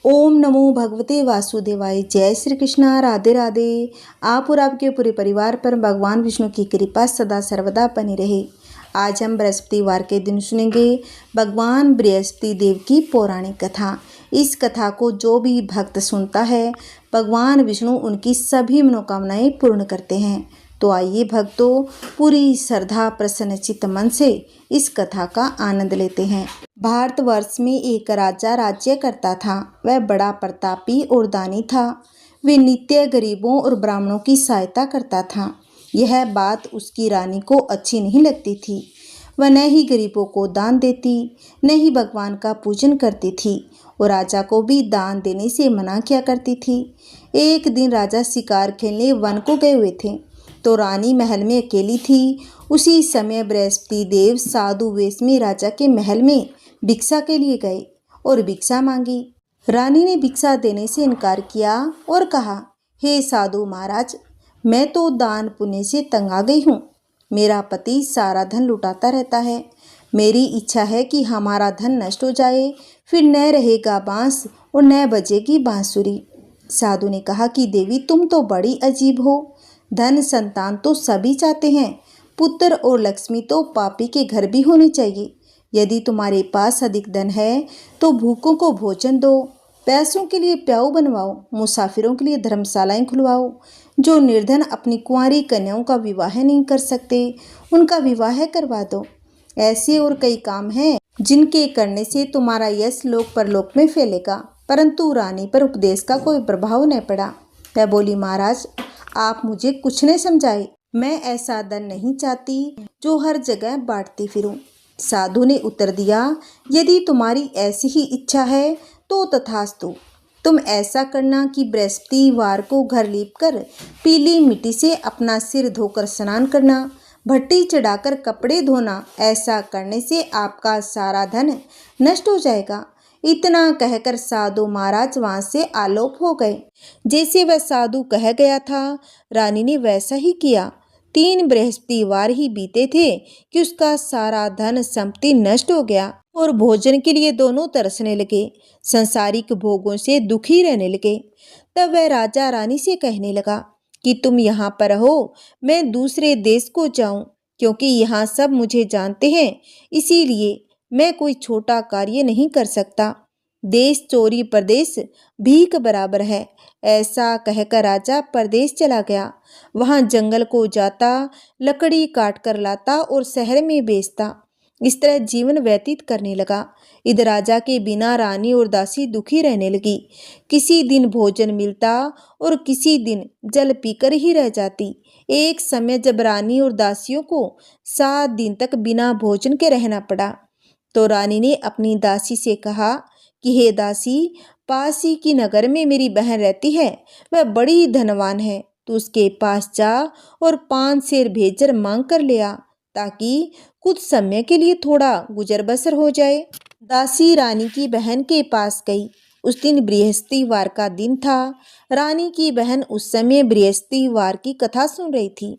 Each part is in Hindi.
ओम नमो भगवते वासुदेवाय। जय श्री कृष्णा। राधे राधे। आप और आपके पूरे परिवार पर भगवान विष्णु की कृपा सदा सर्वदा बनी रहे। आज हम बृहस्पतिवार के दिन सुनेंगे भगवान बृहस्पति देव की पौराणिक कथा। इस कथा को जो भी भक्त सुनता है भगवान विष्णु उनकी सभी मनोकामनाएं पूर्ण करते हैं। तो आइए भक्तों, पूरी श्रद्धा प्रसन्नचित्त मन से इस कथा का आनंद लेते हैं। भारतवर्ष में एक राजा राज्य करता था। वह बड़ा प्रतापी और दानी था। वह नित्य गरीबों और ब्राह्मणों की सहायता करता था। यह बात उसकी रानी को अच्छी नहीं लगती थी। वह न ही गरीबों को दान देती, न ही भगवान का पूजन करती थी और राजा को भी दान देने से मना किया करती थी। एक दिन राजा शिकार खेलने वन को गए हुए थे तो रानी महल में अकेली थी। उसी समय बृहस्पति देव साधु वेश में राजा के महल में भिक्षा के लिए गए और भिक्षा मांगी। रानी ने भिक्षा देने से इनकार किया और कहा, हे साधु महाराज, मैं तो दान पुण्य से तंग आ गई हूँ। मेरा पति सारा धन लुटाता रहता है। मेरी इच्छा है कि हमारा धन नष्ट हो जाए, फिर न रहेगा बांस और न बजेगी बांसुरी। साधु ने कहा कि देवी, तुम तो बड़ी अजीब हो। धन संतान तो सभी चाहते हैं, पुत्र और लक्ष्मी तो पापी के घर भी होने चाहिए। यदि तुम्हारे पास अधिक धन है तो भूखों को भोजन दो, पैसों के लिए प्याऊ बनवाओ, मुसाफिरों के लिए धर्मशालाएं खुलवाओ। जो निर्धन अपनी कुंवारी कन्याओं का विवाह नहीं कर सकते उनका विवाह करवा दो। ऐसे और कई काम हैं जिनके करने से तुम्हारा यश लोक परलोक में फैलेगा। परंतु रानी पर उपदेश का कोई प्रभाव न पड़ा। वह बोली, महाराज, आप मुझे कुछ नहीं समझाए। मैं ऐसा धन नहीं चाहती जो हर जगह बांटती फिरूं। साधु ने उत्तर दिया, यदि तुम्हारी ऐसी ही इच्छा है तो तथास्तु। तुम ऐसा करना कि बृहस्पतिवार को घर लीपकर पीली मिट्टी से अपना सिर धोकर स्नान करना, भट्टी चढ़ाकर कपड़े धोना। ऐसा करने से आपका सारा धन नष्ट हो जाएगा। इतना कहकर साधु महाराज वहां से आलोप हो गए। जैसे वह साधु कह गया था, रानी ने वैसा ही किया। 3 बृहस्पतिवार ही बीते थे कि उसका सारा धन संपत्ति नष्ट हो गया और भोजन के लिए दोनों तरसने लगे। संसारिक भोगों से दुखी रहने लगे। तब वह राजा रानी से कहने लगा कि तुम यहाँ पर रहो, मैं दूसरे देश को जाऊं, क्योंकि यहाँ सब मुझे जानते हैं। इसीलिए मैं कोई छोटा कार्य नहीं कर सकता। देश चोरी परदेश भीख बराबर है। ऐसा कहकर राजा परदेश चला गया। वहां जंगल को जाता, लकड़ी काट कर लाता और शहर में बेचता। इस तरह जीवन व्यतीत करने लगा। इधर राजा के बिना रानी और दासी दुखी रहने लगी। किसी दिन भोजन मिलता और किसी दिन जल पीकर ही रह जाती। एक समय जब रानी और दासियों को 7 दिन तक बिना भोजन के रहना पड़ा तो रानी ने अपनी दासी से कहा कि हे दासी, पास ही की नगर में मेरी बहन रहती है। वह बड़ी धनवान है। तू उसके पास जा और 5 सेर भेजर मांग कर ले आ, ताकि कुछ समय के लिए थोड़ा गुजर बसर हो जाए। दासी रानी की बहन के पास गई। उस दिन बृहस्पतिवार का दिन था। रानी की बहन उस समय बृहस्पतिवार की कथा सुन रही थी।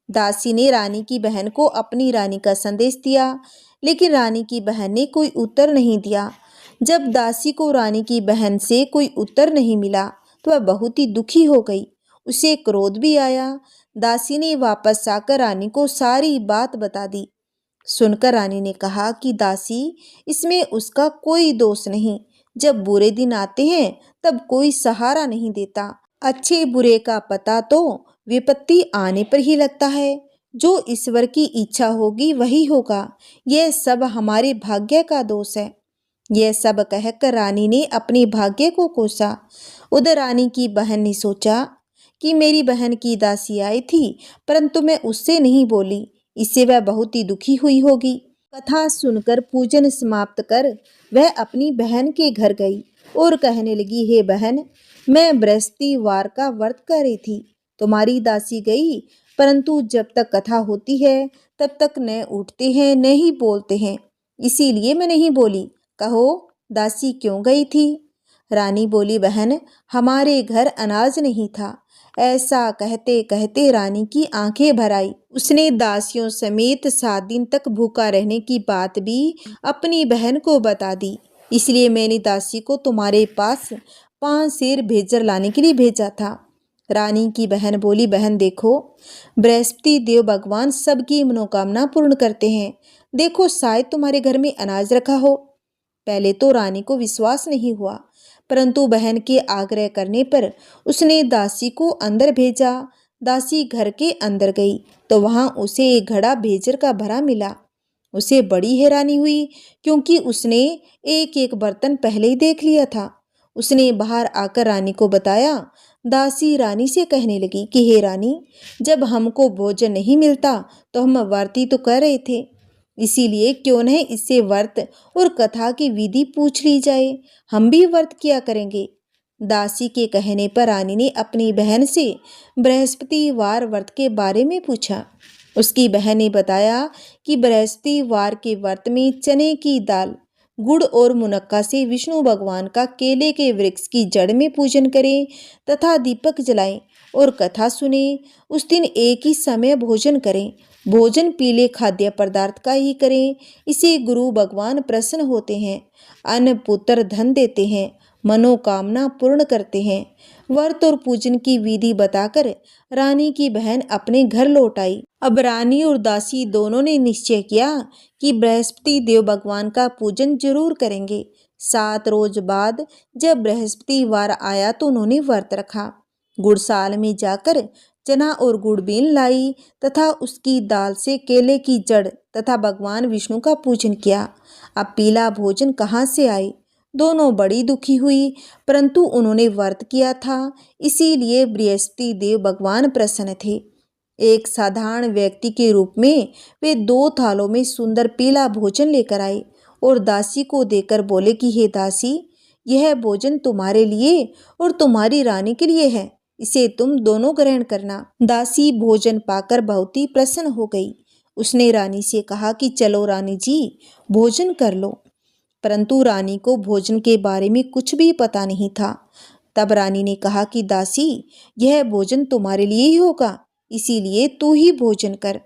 दासी ने रानी की बहन को अपनी रानी का संदेश दिया, लेकिन रानी की बहन ने कोई उत्तर नहीं दिया। जब दासी को रानी की बहन से कोई उत्तर नहीं मिला तो वह बहुत ही दुखी हो गई। उसे क्रोध भी आया। दासी ने वापस आकर रानी को सारी बात बता दी। सुनकर रानी ने कहा कि दासी, इसमें उसका कोई दोष नहीं। जब बुरे दिन आते हैं तब कोई सहारा नहीं देता। अच्छे बुरे का पता तो विपत्ति आने पर ही लगता है। जो ईश्वर की इच्छा होगी वही होगा। यह सब हमारे भाग्य का दोष है। यह सब कहकर रानी ने अपने भाग्य को कोसा। उधर रानी की बहन ने सोचा कि मेरी बहन की दासी आई थी, परंतु मैं उससे नहीं बोली। इससे वह बहुत ही दुखी हुई होगी। कथा सुनकर पूजन समाप्त कर वह अपनी बहन के घर गई और कहने लगी, हे बहन, मैं बृहस्पतिवार का व्रत कर रही थी। तुम्हारी दासी गई, परंतु जब तक कथा होती है तब तक न उठते हैं न ही बोलते हैं, इसीलिए मैं नहीं बोली। कहो, दासी क्यों गई थी? रानी बोली, बहन, हमारे घर अनाज नहीं था। ऐसा कहते कहते रानी की आंखें भर आई। उसने दासियों समेत 7 दिन तक भूखा रहने की बात भी अपनी बहन को बता दी। इसलिए मैंने दासी को तुम्हारे पास 5 शेर भेजर लाने के लिए भेजा था। रानी की बहन बोली, बहन देखो, बृहस्पति देव भगवान सबकी मनोकामना पूर्ण करते हैं। देखो शायद तुम्हारे घर में अनाज रखा हो। पहले तो रानी को विश्वास नहीं हुआ, परंतु बहन के आग्रह करने पर उसने दासी को अंदर भेजा। दासी घर के अंदर गई तो वहां उसे एक घड़ा भेजर का भरा मिला। उसे बड़ी हैरानी हुई, क्योंकि उसने एक एक बर्तन पहले ही देख लिया था। उसने बाहर आकर रानी को बताया। दासी रानी से कहने लगी कि हे रानी, जब हमको भोजन नहीं मिलता तो हम व्रत ही तो कर रहे थे, इसीलिए क्यों न इससे व्रत और कथा की विधि पूछ ली जाए, हम भी व्रत किया करेंगे। दासी के कहने पर रानी ने अपनी बहन से बृहस्पतिवार व्रत के बारे में पूछा। उसकी बहन ने बताया कि बृहस्पतिवार के व्रत में चने की दाल, गुड़ और मुनक्का से विष्णु भगवान का केले के वृक्ष की जड़ में पूजन करें तथा दीपक जलाएं और कथा सुने। उस दिन एक ही समय भोजन करें। भोजन पीले खाद्य पदार्थ का ही करें, इसे गुरु भगवान प्रसन्न होते हैं, अन्न पुत्र धन देते हैं, मनोकामना पूर्ण करते हैं। व्रत और पूजन की विधि बताकर रानी की बहन अपने घर लौट आई। अब रानी और दासी दोनों ने निश्चय किया कि बृहस्पति देव भगवान का पूजन जरूर करेंगे। 7 रोज बाद जब बृहस्पतिवार आया तो उन्होंने व्रत रखा। गुड़साल में जाकर चना और गुड़ बीन लाई तथा उसकी दाल से केले की जड़ तथा भगवान विष्णु का पूजन किया। अब पीला भोजन कहाँ से आए? दोनों बड़ी दुखी हुई, परंतु उन्होंने व्रत किया था, इसीलिए बृहस्पति देव भगवान प्रसन्न थे। एक साधारण व्यक्ति के रूप में वे 2 थालों में सुंदर पीला भोजन लेकर आए और दासी को देकर बोले कि हे दासी, यह भोजन तुम्हारे लिए और तुम्हारी रानी के लिए है, इसे तुम दोनों ग्रहण करना। दासी भोजन पाकर बहुत ही प्रसन्न हो गई। उसने रानी से कहा कि चलो रानी जी, भोजन कर लो। परंतु रानी को भोजन के बारे में कुछ भी पता नहीं था। तब रानी ने कहा कि दासी, यह भोजन तुम्हारे लिए ही होगा, इसीलिए तू ही भोजन कर।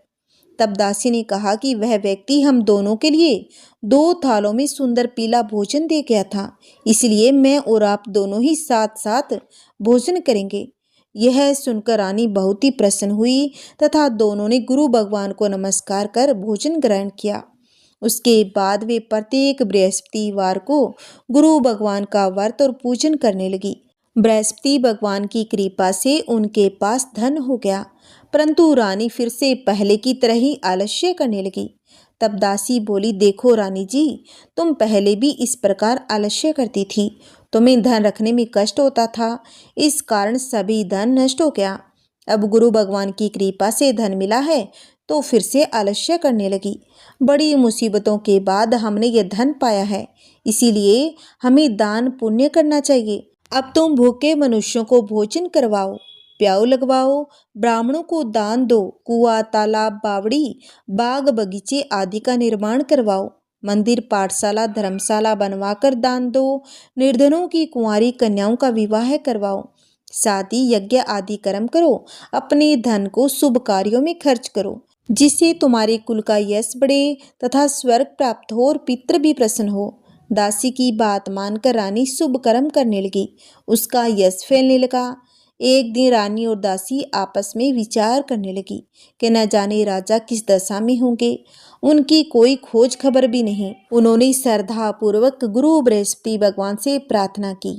तब दासी ने कहा कि वह व्यक्ति हम दोनों के लिए 2 थालों में सुंदर पीला भोजन दे गया था, इसलिए मैं और आप दोनों ही साथ साथ भोजन करेंगे। यह सुनकर रानी बहुत ही प्रसन्न हुई तथा दोनों ने गुरु भगवान को नमस्कार कर भोजन ग्रहण किया। उसके बाद वे प्रत्येक बृहस्पतिवार को गुरु भगवान का व्रत और पूजन करने लगी। बृहस्पति भगवान की कृपा से उनके पास धन हो गया, परंतु रानी फिर से पहले की तरह ही आलस्य करने लगी। तब दासी बोली, देखो रानी जी, तुम पहले भी इस प्रकार आलस्य करती थी, तुम्हें धन रखने में कष्ट होता था, इस कारण सभी धन नष्ट हो गया। अब गुरु भगवान की कृपा से धन मिला है तो फिर से आलस्य करने लगी। बड़ी मुसीबतों के बाद हमने ये धन पाया है, इसीलिए हमें दान पुण्य करना चाहिए। अब तुम भूखे मनुष्यों को भोजन करवाओ, प्याऊ लगवाओ, ब्राह्मणों को दान दो, कुआं, तालाब, बावड़ी, बाग बगीचे आदि का निर्माण करवाओ, मंदिर, पाठशाला, धर्मशाला बनवाकर दान दो, निर्धनों की कुंवारी कन्याओं का विवाह करवाओ, शादी यज्ञ आदि कर्म करो, अपने धन को शुभ कार्यों में खर्च करो, जिससे तुम्हारे कुल का यश बढ़े तथा स्वर्ग प्राप्त हो और पितृ भी प्रसन्न हो। दासी की बात मानकर रानी शुभ कर्म करने लगी, उसका यश फैलने लगा। एक दिन रानी और दासी आपस में विचार करने लगी कि न जाने राजा किस दशा में होंगे, उनकी कोई खोज खबर भी नहीं। उन्होंने श्रद्धा पूर्वक गुरु बृहस्पति भगवान से प्रार्थना की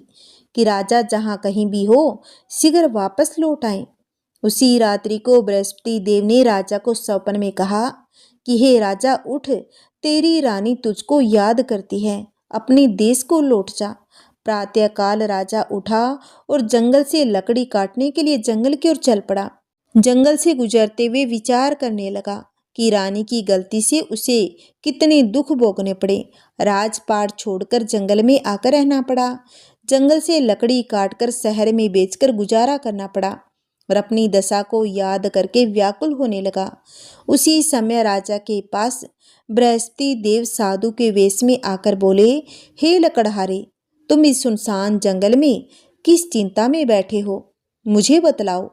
कि राजा जहाँ कहीं भी हो शीघ्र वापस लौट आए। उसी रात्रि को बृहस्पति देव ने राजा को स्वप्न में कहा कि हे राजा, उठ, तेरी रानी तुझको याद करती है, अपने देश को लौट जा। प्रातःकाल राजा उठा और जंगल से लकड़ी काटने के लिए जंगल की ओर चल पड़ा। जंगल से गुजरते हुए विचार करने लगा कि रानी की गलती से उसे कितने दुख भोगने पड़े। राजपाट छोड़कर जंगल में आकर रहना पड़ा। जंगल से लकड़ी काटकर शहर में बेचकर गुजारा करना पड़ा और अपनी दशा को याद करके व्याकुल होने लगा। उसी समय राजा के पास बृहस्पति देव साधु के वेश में आकर बोले, हे लकड़हारे, तुम इस सुनसान जंगल में किस चिंता में बैठे हो, मुझे बतलाओ।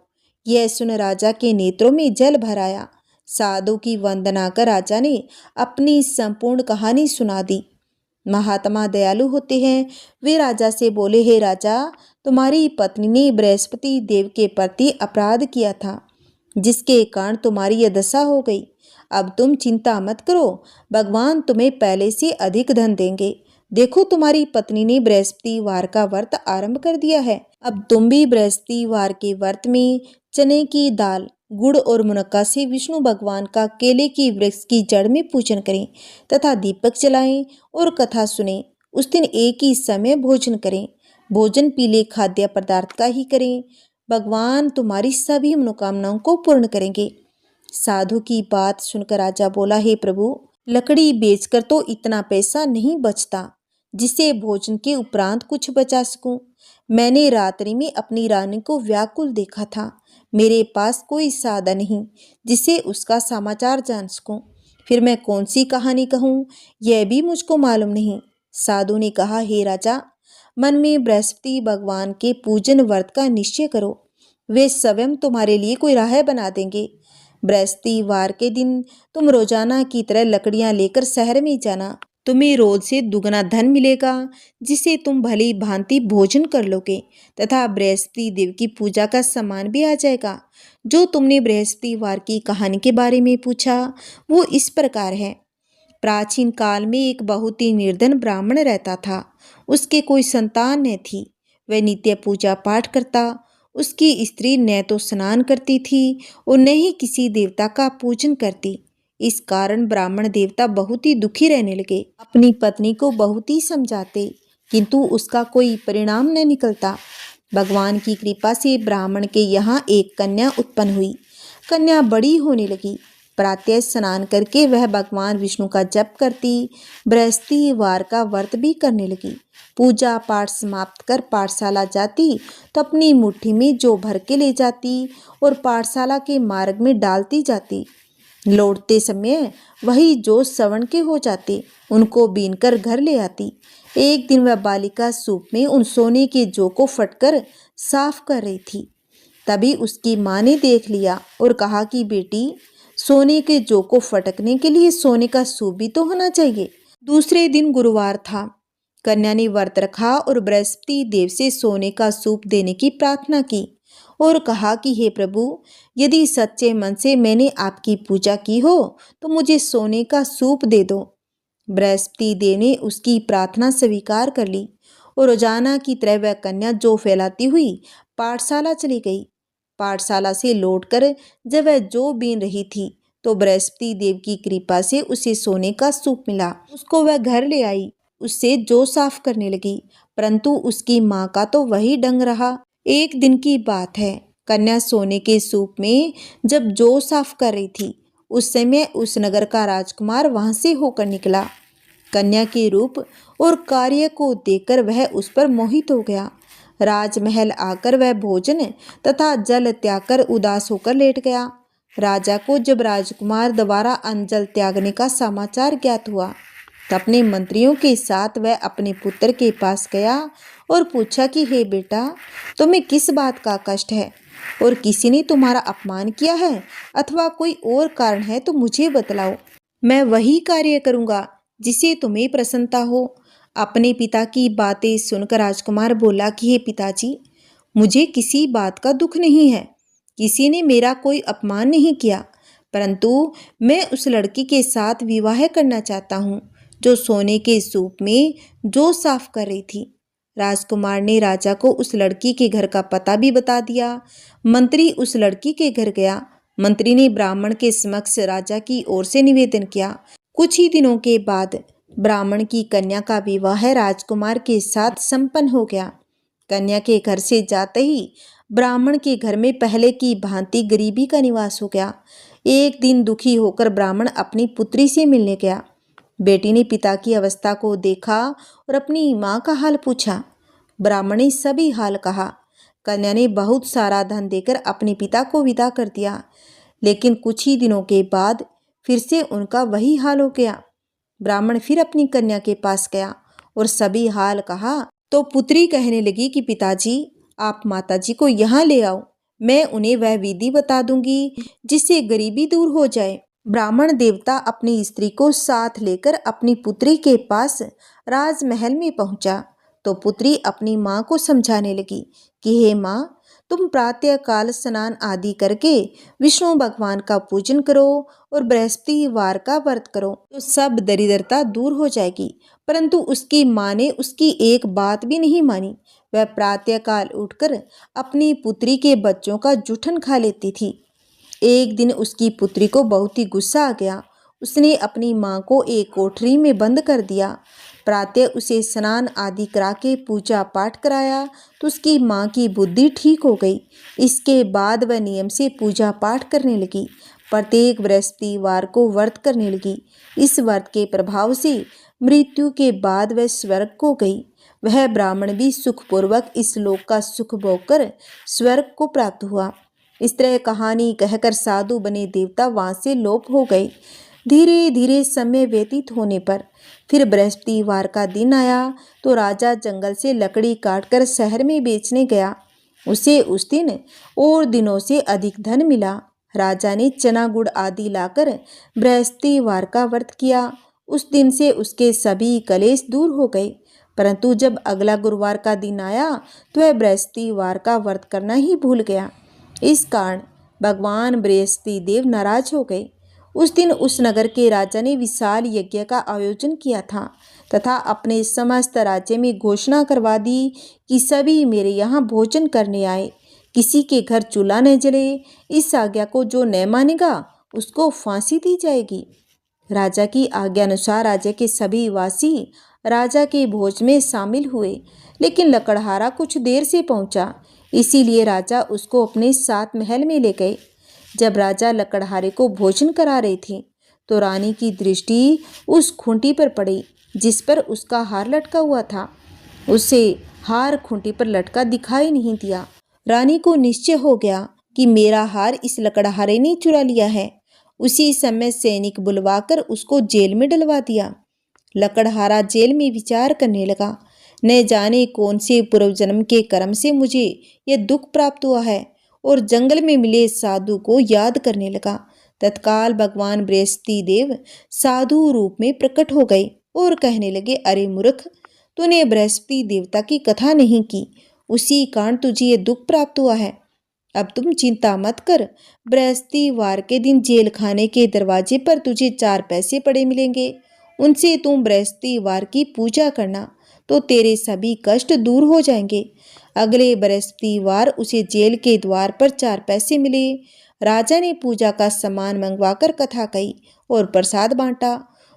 यह सुन राजा के नेत्रों में जल भर आया। साधु की वंदना कर राजा ने अपनी संपूर्ण कहानी सुना दी। महात्मा दयालु होते हैं। वे राजा से बोले, हे राजा, तुम्हारी पत्नी ने बृहस्पति देव के प्रति अपराध किया था, जिसके कारण तुम्हारी यह दशा हो गई। अब तुम चिंता मत करो, भगवान तुम्हें पहले से अधिक धन देंगे। देखो, तुम्हारी पत्नी ने बृहस्पतिवार का व्रत आरंभ कर दिया है। अब तुम भी बृहस्पतिवार के व्रत में चने की दाल, गुड़ और मुनक्का से विष्णु भगवान का केले की वृक्ष की जड़ में पूजन करें तथा दीपक जलाएं और कथा सुनें। उस दिन एक ही समय भोजन करें। भोजन पीले खाद्य पदार्थ का ही करें। भगवान तुम्हारी सभी मनोकामनाओं को पूर्ण करेंगे। साधु की बात सुनकर राजा बोला, हे प्रभु, लकड़ी बेचकर तो इतना पैसा नहीं बचता जिसे भोजन के उपरांत कुछ बचा सकूं। मैंने रात्रि में अपनी रानी को व्याकुल देखा था। मेरे पास कोई साधन नहीं जिसे उसका समाचार जान सकूं। फिर मैं कौन सी कहानी कहूं, यह भी मुझको मालूम नहीं। साधु ने कहा, हे राजा, मन में बृहस्पति भगवान के पूजन व्रत का निश्चय करो। वे स्वयं तुम्हारे लिए कोई राह बना देंगे। बृहस्पतिवार के दिन तुम रोजाना की तरह लकड़ियां लेकर शहर में जाना। तुम्हें रोज से दुगना धन मिलेगा, जिसे तुम भली भांति भोजन कर लोगे तथा बृहस्पति देव की पूजा का सामान भी आ जाएगा। जो तुमने बृहस्पतिवार की कहानी के बारे में पूछा, वो इस प्रकार है। प्राचीन काल में एक बहुत ही निर्धन ब्राह्मण रहता था। उसके कोई संतान न थी। वह नित्य पूजा पाठ करता। उसकी स्त्री न तो स्नान करती थी और न ही किसी देवता का पूजन करती। इस कारण ब्राह्मण देवता बहुत ही दुखी रहने लगे। अपनी पत्नी को बहुत ही समझाते, किंतु उसका कोई परिणाम न निकलता। भगवान की कृपा से ब्राह्मण के यहाँ एक कन्या उत्पन्न हुई। कन्या बड़ी होने लगी। प्रातः स्नान करके वह भगवान विष्णु का जप करती, बृहस्पतिवार का व्रत भी करने लगी। पूजा पाठ समाप्त कर पाठशाला जाती तो अपनी मुट्ठी में जौ भर के ले जाती और पाठशाला के मार्ग में डालती जाती। लौटते समय वही जौ सवर्ण के हो जाते। उनको बीनकर घर ले आती। एक दिन वह बालिका सूप में उन सोने के जौ को फटकर साफ कर रही थी। तभी उसकी माँ ने देख लिया और कहा कि बेटी, सोने के जौ को फटकने के लिए सोने का सूप भी तो होना चाहिए। दूसरे दिन गुरुवार था। कन्या ने व्रत रखा और बृहस्पति देव से सोने का सूप देने की प्रार्थना की और कहा कि हे प्रभु, यदि सच्चे मन से मैंने आपकी पूजा की हो तो मुझे सोने का सूप दे दो। बृहस्पति देव ने उसकी प्रार्थना स्वीकार कर ली और रोजाना की तरह वह कन्या जौ फैलाती हुई पाठशाला चली गई। पाठशाला से लौटकर जब वह जौ बीन रही थी तो बृहस्पति देव की कृपा से उसे सोने का सूप मिला। उसको वह घर ले आई, उससे जौ साफ करने लगी, परंतु उसकी माँ का तो वही ढंग रहा। एक दिन की बात है, कन्या सोने के सूप में जब जौ साफ कर रही थी, उस समय उस नगर का राजकुमार वहां से होकर निकला। कन्या के रूप और कार्य को देखकर वह उस पर मोहित हो गया। राजमहल आकर वह भोजन तथा जल त्याग कर उदास होकर लेट गया। राजा को जब राजकुमार द्वारा अन्न जल त्यागने का समाचार ज्ञात हुआ तो अपने मंत्रियों के साथ वह अपने पुत्र के पास गया और पूछा कि हे बेटा, तुम्हें किस बात का कष्ट है और किसी ने तुम्हारा अपमान किया है अथवा कोई और कारण है तो मुझे बतलाओ। मैं वही कार्य करूँगा जिसे तुम्हें प्रसन्नता हो। अपने पिता की बातें सुनकर राजकुमार बोला कि हे पिताजी, मुझे किसी बात का दुख नहीं है। किसी ने मेरा कोई अपमान नहीं किया, परंतु मैं उस लड़की के साथ विवाह करना चाहता हूँ जो सोने के सूप में जौ साफ कर रही थी। राजकुमार ने राजा को उस लड़की के घर का पता भी बता दिया। मंत्री उस लड़की के घर गया। मंत्री ने ब्राह्मण के समक्ष राजा की ओर से निवेदन किया। कुछ ही दिनों के बाद ब्राह्मण की कन्या का विवाह राजकुमार के साथ संपन्न हो गया। कन्या के घर से जाते ही ब्राह्मण के घर में पहले की भांति गरीबी का निवास हो गया। एक दिन दुखी होकर ब्राह्मण अपनी पुत्री से मिलने गया। बेटी ने पिता की अवस्था को देखा और अपनी माँ का हाल पूछा। ब्राह्मण ने सभी हाल कहा। कन्या ने बहुत सारा धन देकर अपने पिता को विदा कर दिया, लेकिन कुछ ही दिनों के बाद फिर से उनका वही हाल हो गया। ब्राह्मण फिर अपनी कन्या के पास गया और सभी हाल कहा तो पुत्री कहने लगी कि पिताजी, आप माताजी को यहाँ ले आओ, मैं उन्हें वह विधि बता दूंगी जिससे गरीबी दूर हो जाए। ब्राह्मण देवता अपनी स्त्री को साथ लेकर अपनी पुत्री के पास राजमहल में पहुंचा तो पुत्री अपनी माँ को समझाने लगी कि हे माँ, तुम प्रातः काल स्नान आदि करके विष्णु भगवान का पूजन करो और बृहस्पतिवार का व्रत करो तो सब दरिद्रता दूर हो जाएगी। परंतु उसकी माँ ने उसकी एक बात भी नहीं मानी। वह प्रातः काल उठकर अपनी पुत्री के बच्चों का जूठन खा लेती थी। एक दिन उसकी पुत्री को बहुत ही गुस्सा आ गया। उसने अपनी माँ को एक कोठरी में बंद कर दिया। प्रातः उसे स्नान आदि करा के पूजा पाठ कराया तो उसकी माँ की बुद्धि ठीक हो गई। इसके बाद वह नियम से पूजा पाठ करने लगी। प्रत्येक बृहस्पतिवार को व्रत करने लगी। इस व्रत के प्रभाव से मृत्यु के बाद वह स्वर्ग को गई। वह ब्राह्मण भी सुखपूर्वक इस लोक का सुख भोगकर स्वर्ग को प्राप्त हुआ। इस तरह कहानी कहकर साधु बने देवता वहां से लोप हो गए। धीरे धीरे समय व्यतीत होने पर फिर बृहस्पतिवार का दिन आया तो राजा जंगल से लकड़ी काटकर शहर में बेचने गया। उसे उस दिन और दिनों से अधिक धन मिला। राजा ने चना गुड़ आदि लाकर बृहस्पतिवार का व्रत किया। उस दिन से उसके सभी कलेश दूर हो गए। परंतु जब अगला गुरुवार का दिन आया तो वह बृहस्पतिवार का व्रत करना ही भूल गया। इस कारण भगवान बृहस्पति देव नाराज हो गए। उस दिन उस नगर के राजा ने विशाल यज्ञ का आयोजन किया था तथा अपने समस्त राज्य में घोषणा करवा दी कि सभी मेरे यहाँ भोजन करने आए, किसी के घर चूल्हा न जले। इस आज्ञा को जो न मानेगा उसको फांसी दी जाएगी। राजा की आज्ञा अनुसार राज्य के सभी वासी राजा के भोज में शामिल हुए, लेकिन लकड़हारा कुछ देर से पहुंचा, इसीलिए राजा उसको अपने साथ महल में ले गए। जब राजा लकड़हारे को भोजन करा रहे थे तो रानी की दृष्टि उस खूंटी पर पड़ी जिस पर उसका हार लटका हुआ था। उसे हार खूंटी पर लटका दिखाई नहीं दिया। रानी को निश्चय हो गया कि मेरा हार इस लकड़हारे ने चुरा लिया है। उसी समय सैनिक बुलवाकर उसको जेल में डलवा दिया। लकड़हारा जेल में विचार करने लगा, न जाने कौन से पूर्व जन्म के कर्म से मुझे यह दुख प्राप्त हुआ है, और जंगल में मिले साधु को याद करने लगा। तत्काल भगवान बृहस्पति देव साधु रूप में प्रकट हो गए और कहने लगे, अरे मूर्ख, तूने बृहस्पति देवता की कथा नहीं की, उसी कारण तुझे ये दुख प्राप्त हुआ है। अब तुम चिंता मत कर, बृहस्पतिवार के दिन जेल खाने के दरवाजे पर तुझे 4 पैसे पड़े मिलेंगे। उनसे तुम बृहस्पतिवार की पूजा करना तो तेरे सभी कष्ट दूर हो जाएंगे। अगले बृहस्पतिवार उसे जेल के द्वार पर 4 पैसे मिले। राजा ने पूजा का सामान मंगवाकर कथा कही और प्रसाद बांटा।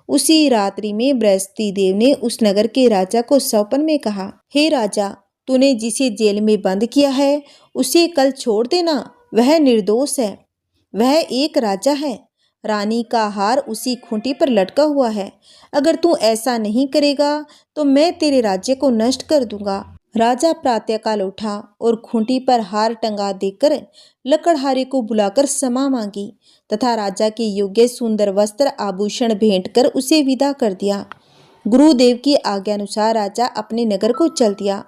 उसी रात्रि में बृहस्पति देव ने उस नगर के राजा को सौपन में कहा, हे राजा, तूने जिसे जेल में बंद किया है उसे कल छोड़ देना, वह निर्दोष है। वह एक राजा है। रानी का हार उसी खूंटी पर लटका हुआ है। अगर तू ऐसा नहीं करेगा तो मैं तेरे राज्य को नष्ट कर दूंगा। राजा प्रातःकाल उठा और खूंटी पर हार टंगा देकर लकड़हारे को बुलाकर क्षमा मांगी तथा राजा के योग्य सुंदर वस्त्र आभूषण भेंट कर उसे विदा कर दिया। गुरुदेव की आज्ञानुसार राजा अपने नगर को चल दिया।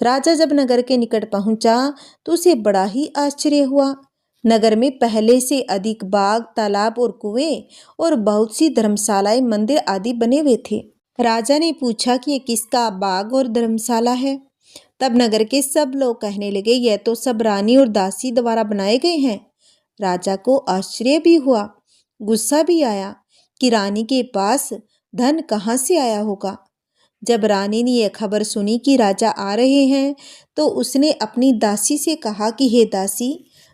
राजा जब नगर के निकट पहुंचा तो उसे बड़ा ही आश्चर्य हुआ। नगर में पहले से अधिक बाग, तालाब और कुएं और बहुत सी धर्मशालाएं, मंदिर आदि बने हुए थे। राजा ने पूछा कि ये किसका बाग और धर्मशाला है। तब नगर के सब लोग कहने लगे, यह तो सब रानी और दासी द्वारा बनाए गए हैं। राजा को आश्चर्य भी हुआ, गुस्सा भी आया कि रानी के पास धन कहाँ से आया होगा। जब रानी ने यह खबर सुनी कि राजा आ रहे हैं तो उसने अपनी दासी से कहा कि हे दासी,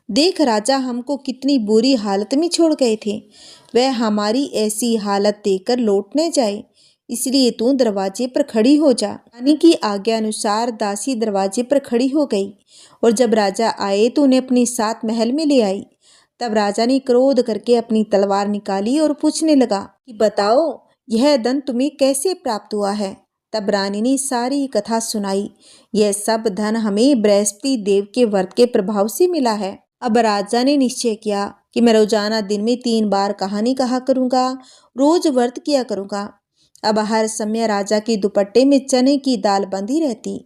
देख राजा हमको कितनी बुरी हालत में छोड़ गए थे। वह हमारी ऐसी हालत देखकर लौट न जाए, इसलिए तू दरवाजे पर खड़ी हो जा। रानी की आज्ञा अनुसार दासी दरवाजे पर खड़ी हो गई और जब राजा आए तो उन्हें अपने साथ महल में ले आई। तब राजा ने क्रोध करके अपनी तलवार निकाली और पूछने लगा कि बताओ, यह धन तुम्हें कैसे प्राप्त हुआ है। तब रानी ने सारी कथा सुनाई। यह सब धन हमें बृहस्पति देव के व्रत के प्रभाव से मिला है। अब राजा ने निश्चय किया कि मैं रोजाना दिन में 3 बार कहानी कहा करूंगा, रोज व्रत किया करूंगा। अब हर समय राजा के दुपट्टे में चने की दाल बंधी रहती।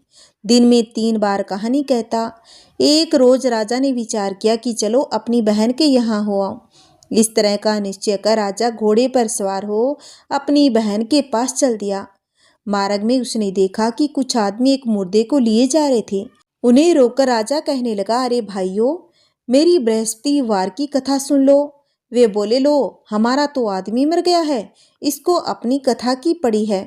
दिन में 3 बार कहानी कहता। एक रोज राजा ने विचार किया कि चलो अपनी बहन के यहाँ हो आओ। इस तरह का निश्चय कर राजा घोड़े पर सवार हो अपनी बहन के पास चल दिया। मार्ग में उसने देखा कि कुछ आदमी एक मुर्दे को लिए जा रहे थे। उन्हें रोककर राजा कहने लगा, अरे भाइयों, मेरी बृहस्पतिवार की कथा सुन लो। वे बोले, लो, हमारा तो आदमी मर गया है, इसको अपनी कथा की पड़ी है।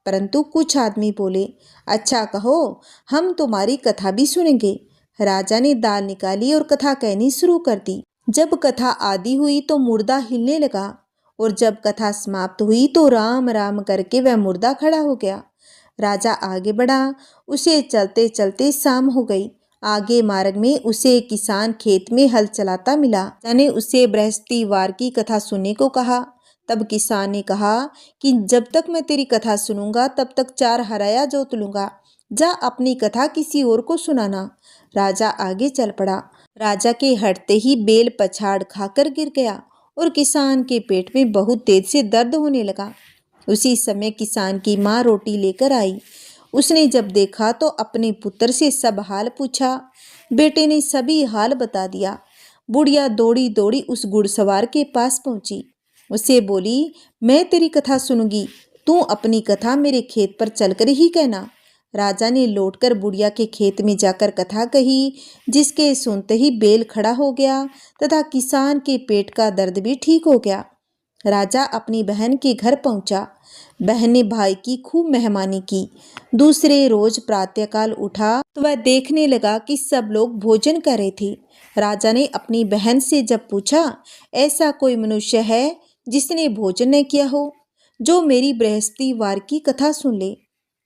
परंतु कुछ आदमी बोले, अच्छा कहो, हम तुम्हारी कथा भी सुनेंगे। राजा ने दाल निकाली और कथा कहनी शुरू कर दी। जब कथा आदि हुई तो मुर्दा हिलने लगा, और जब कथा समाप्त हुई तो राम राम करके वह मुर्दा खड़ा हो गया। राजा आगे बढ़ा, उसे चलते चलते शाम हो गई। आगे मार्ग में उसे किसान खेत में हल चलाता मिला। राजा ने उसे बृहस्पतिवार की कथा सुनने को कहा। तब किसान ने कहा कि जब तक मैं तेरी कथा सुनूंगा तब तक 4 हराया जोत लूंगा। जा अपनी कथा किसी और को सुनाना। राजा आगे चल पड़ा। राजा के हटते ही बेल पछाड़ खाकर गिर गया और किसान के पेट में बहुत तेज से दर्द होने लगा। उसी समय किसान की माँ रोटी लेकर आई। उसने जब देखा तो अपने पुत्र से सब हाल पूछा। बेटे ने सभी हाल बता दिया। बुढ़िया दौड़ी दौड़ी उस घुड़सवार के पास पहुंची। उसे बोली, मैं तेरी कथा सुनूंगी, तू अपनी कथा मेरे खेत पर चलकर ही कहना। राजा ने लौटकर बुढ़िया के खेत में जाकर कथा कही, जिसके सुनते ही बेल खड़ा हो गया तथा किसान के पेट का दर्द भी ठीक हो गया। राजा अपनी बहन के घर पहुंचा। बहन ने भाई की खूब मेहमानी की। दूसरे रोज प्रातःकाल उठा तो वह देखने लगा कि सब लोग भोजन कर रहे थे। राजा ने अपनी बहन से जब पूछा, ऐसा कोई मनुष्य है जिसने भोजन न किया हो, जो मेरी बृहस्पतिवार की कथा सुन ले।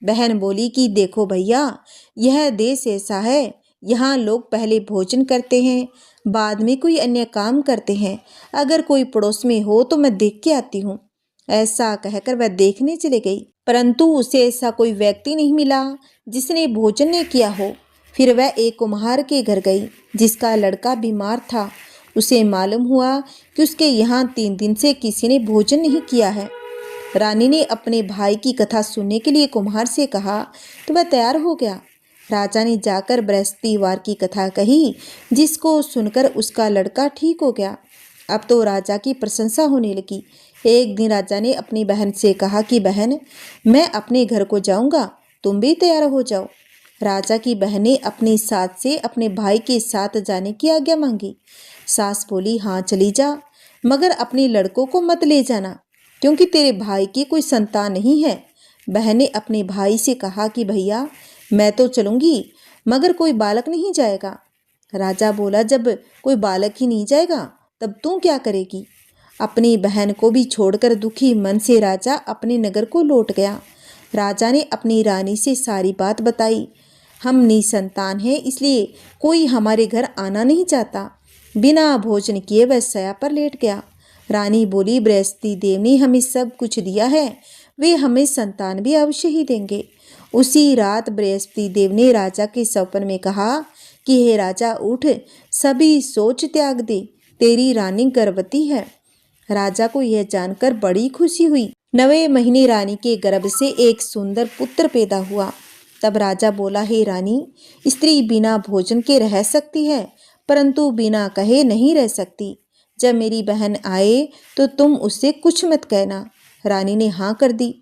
बहन बोली कि देखो भैया, यह देश ऐसा है, यहाँ लोग पहले भोजन करते हैं, बाद में कोई अन्य काम करते हैं। अगर कोई पड़ोस में हो तो मैं देख के आती हूँ। ऐसा कहकर वह देखने चले गई, परंतु उसे ऐसा कोई व्यक्ति नहीं मिला जिसने भोजन न किया हो। फिर वह एक कुम्हार के घर गई, जिसका लड़का बीमार था। उसे मालूम हुआ कि उसके यहाँ 3 दिन से किसी ने भोजन नहीं किया है। रानी ने अपने भाई की कथा सुनने के लिए कुम्हार से कहा तो वह तैयार हो गया। राजा ने जाकर बृहस्पतिवार की कथा कही, जिसको सुनकर उसका लड़का ठीक हो गया। अब तो राजा की प्रशंसा होने लगी। एक दिन राजा ने अपनी बहन से कहा कि बहन, मैं अपने घर को जाऊंगा, तुम भी तैयार हो जाओ। राजा की बहन ने अपनी सास से अपने भाई के साथ जाने की आज्ञा मांगी। सास बोली, हाँ चली जा, मगर अपने लड़कों को मत ले जाना, क्योंकि तेरे भाई की कोई संतान नहीं है। बहन ने अपने भाई से कहा कि भैया, मैं तो चलूंगी, मगर कोई बालक नहीं जाएगा। राजा बोला, जब कोई बालक ही नहीं जाएगा तब तू क्या करेगी। अपनी बहन को भी छोड़कर दुखी मन से राजा अपने नगर को लौट गया। राजा ने अपनी रानी से सारी बात बताई। हम निसंतान हैं, इसलिए कोई हमारे घर आना नहीं चाहता। बिना भोजन किए वह शैया पर लेट गया। रानी बोली, बृहस्पति देव ने हमें सब कुछ दिया है, वे हमें संतान भी अवश्य ही देंगे। उसी रात बृहस्पति देव ने राजा के सपन में कहा कि हे राजा, उठ, सभी सोच त्याग दे, तेरी रानी गर्भवती है। राजा को यह जानकर बड़ी खुशी हुई। 9वें महीने रानी के गर्भ से एक सुंदर पुत्र पैदा हुआ। तब राजा बोला, हे रानी, स्त्री बिना भोजन के रह सकती है, परंतु बिना कहे नहीं रह सकती। जब मेरी बहन आए तो तुम उससे कुछ मत कहना। रानी ने हाँ कर दी।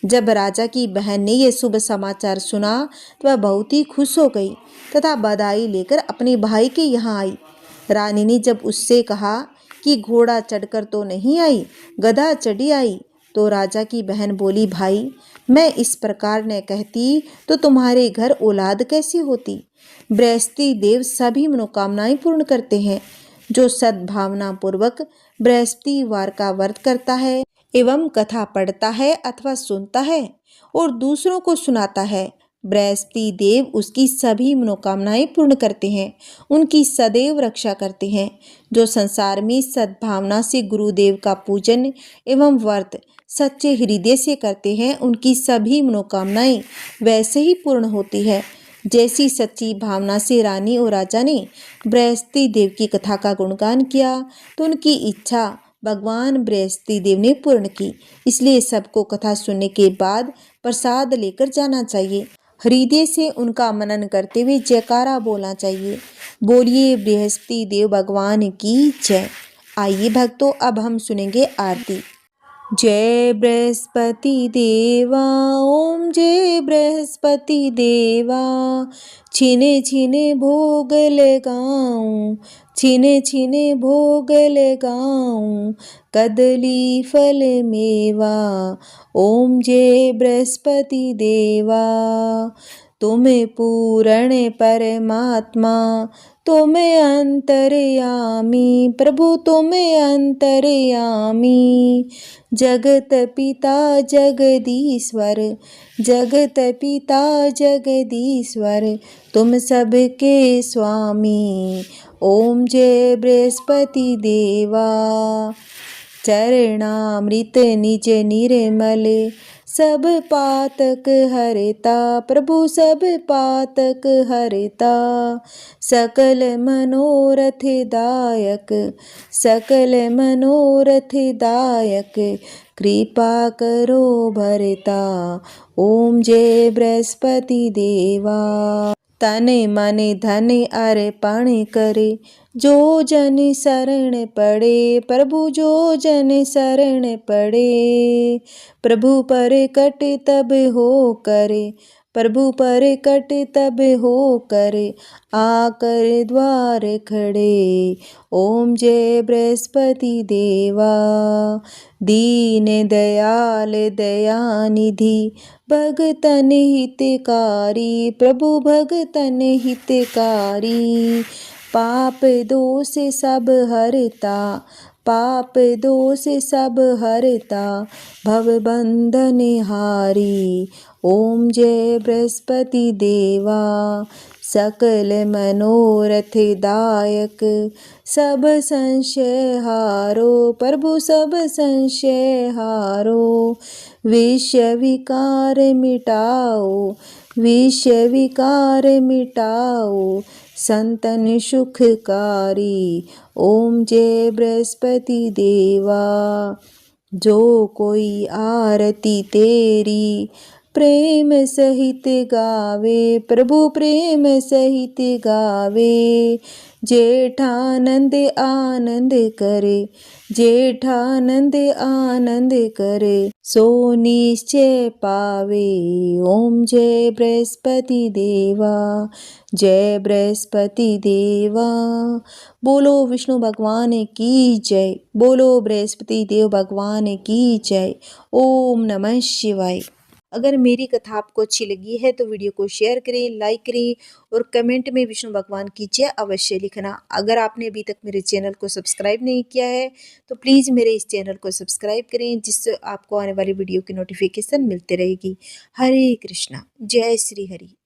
जब राजा की बहन ने यह शुभ समाचार सुना तो वह बहुत ही खुश हो गई तथा बधाई लेकर अपने भाई के यहाँ आई। रानी ने जब उससे कहा कि घोड़ा चढ़कर तो नहीं आई, गधा चढ़ी आई, तो राजा की बहन बोली, भाई, मैं इस प्रकार न कहती तो तुम्हारे घर औलाद कैसी होती। बृहस्पति देव सभी मनोकामनाएं पूर्ण करते हैं। जो सद्भावना पूर्वक बृहस्पतिवार का व्रत करता है एवं कथा पढ़ता है अथवा सुनता है और दूसरों को सुनाता है, बृहस्पति देव उसकी सभी मनोकामनाएं पूर्ण करते हैं, उनकी सदैव रक्षा करते हैं। जो संसार में सद्भावना से गुरुदेव का पूजन एवं व्रत सच्चे हृदय से करते हैं, उनकी सभी मनोकामनाएं वैसे ही पूर्ण होती है जैसी सच्ची भावना से रानी और राजा ने बृहस्पति देव की कथा का गुणगान किया तो उनकी इच्छा भगवान बृहस्पति देव ने पूर्ण की। इसलिए सबको कथा सुनने के बाद प्रसाद लेकर जाना चाहिए। हृदय से उनका मनन करते हुए जयकारा बोलना चाहिए। बोलिए बृहस्पति देव भगवान की जय। आइए भक्तों, अब हम सुनेंगे आरती। जय बृहस्पति देवा, ओम जय बृहस्पति देवा। छिने छिने भोग लगाऊं, छिने छिने भोग लगाऊं, कदली फल मेवा। ओम जय बृहस्पति देवा। तुम्हें पूर्ण परमात्मा, तुम्हें अंतर्यामी प्रभु, तुम्हें अंतर्यामी। जगत पिता जगदीश्वर, जगत पिता जगदीश्वर, तुम सबके स्वामी। ओम जय बृहस्पति देवा। चरणामृत निज निर्मल, सब पातक हरता प्रभु, सब पातक हरता। सकल मनोरथ दायक, सकल मनोरथ दायक, कृपा करो भरता। ओम जय बृहस्पति देवा। तन मन धन अर्पण करे, जो जन शरण पड़े प्रभु, जो जन शरण पड़े। प्रभु पर कट तब हो करे, प्रभु पर कट तब हो करे, आकर द्वार खड़े। ओम जय बृहस्पति देवा। दीन दयाल दयानिधि, भगतन हितकारी प्रभु, भगतन हितकारी। पाप दोष सब हरता, पाप दोष सब हरता, भव बंधन हारी। ओम जय बृहस्पति देवा। सकल मनोरथ दायक, सब संशय हारो प्रभु, सब संशय हारो। विषय विकार मिटाओ, विषय विकार मिटाओ, संतन सुखकारी। ओम जय बृहस्पति देवा। जो कोई आरती तेरी प्रेम सहित गावे प्रभु, प्रेम सहित गावे। जेठानंद आनंद करे, जेठानंद आनंद करे, सो निश्चय पावे। ओम जय बृहस्पति देवा, जय बृहस्पति देवा। बोलो विष्णु भगवान की जय, बोलो बृहस्पति देव भगवान की जय। ओम नमः शिवाय। अगर मेरी कथा आपको अच्छी लगी है तो वीडियो को शेयर करें, लाइक करें और कमेंट में विष्णु भगवान की जय अवश्य लिखना। अगर आपने अभी तक मेरे चैनल को सब्सक्राइब नहीं किया है तो प्लीज़ मेरे इस चैनल को सब्सक्राइब करें, जिससे आपको आने वाली वीडियो की नोटिफिकेशन मिलती रहेगी। हरे कृष्णा, जय श्री हरि।